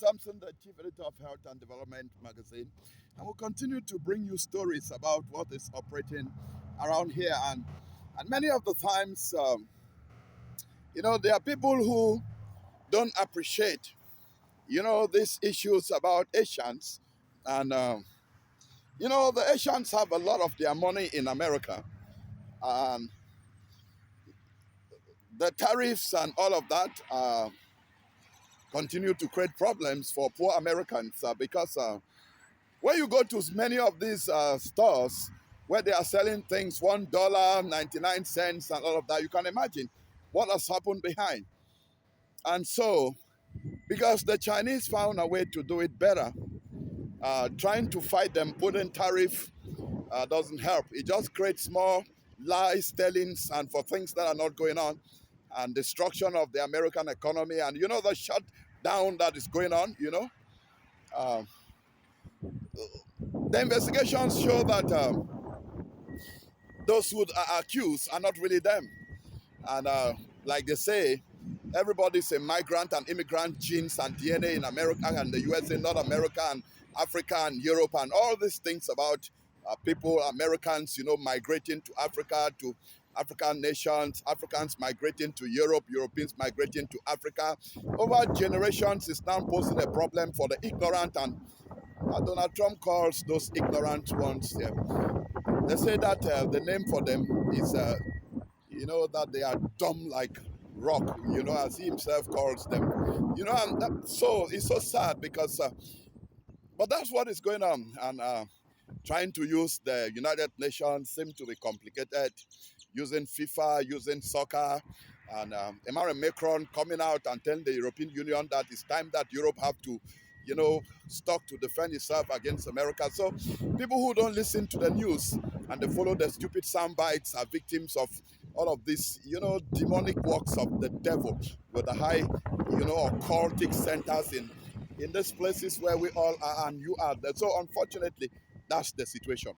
Thompson, the Chief Editor of Health and Development Magazine, and we'll continue to bring you stories about what is operating around here. And many of the times, there are people who don't appreciate, these issues about Asians. And, the Asians have a lot of their money in America. And the tariffs and all of that continue to create problems for poor Americans because when you go to many of these stores where they are selling things $1.99 and all of that, you can imagine what has happened behind. And so, because the Chinese found a way to do it better, trying to fight them, putting tariff doesn't help. It just creates more lies, tellings, and for things that are not going on, and destruction of the American economy, and the shutdown that is going on. Uh, the investigations show that those who are accused are not really them, and like they say, everybody's a migrant and immigrant genes and DNA in America and the USA, not America and Africa and Europe, and all these things about people, Americans, migrating to Africa, to African nations, Africans migrating to Europe, Europeans migrating to Africa. Over generations, it's now posing a problem for the ignorant, and Donald Trump calls those ignorant ones. They say that the name for them is, that they are dumb like rock, as he himself calls them. And so it's so sad because, but that's what is going on. And trying to use the United Nations seems to be complicated, using FIFA, using soccer, and Emmanuel Macron coming out and telling the European Union that it's time that Europe have to, stock to defend itself against America. So people who don't listen to the news and they follow the stupid sound bites are victims of all of this, demonic works of the devil with the high, occultic centers in these places where we all are and you are there. So unfortunately, that's the situation.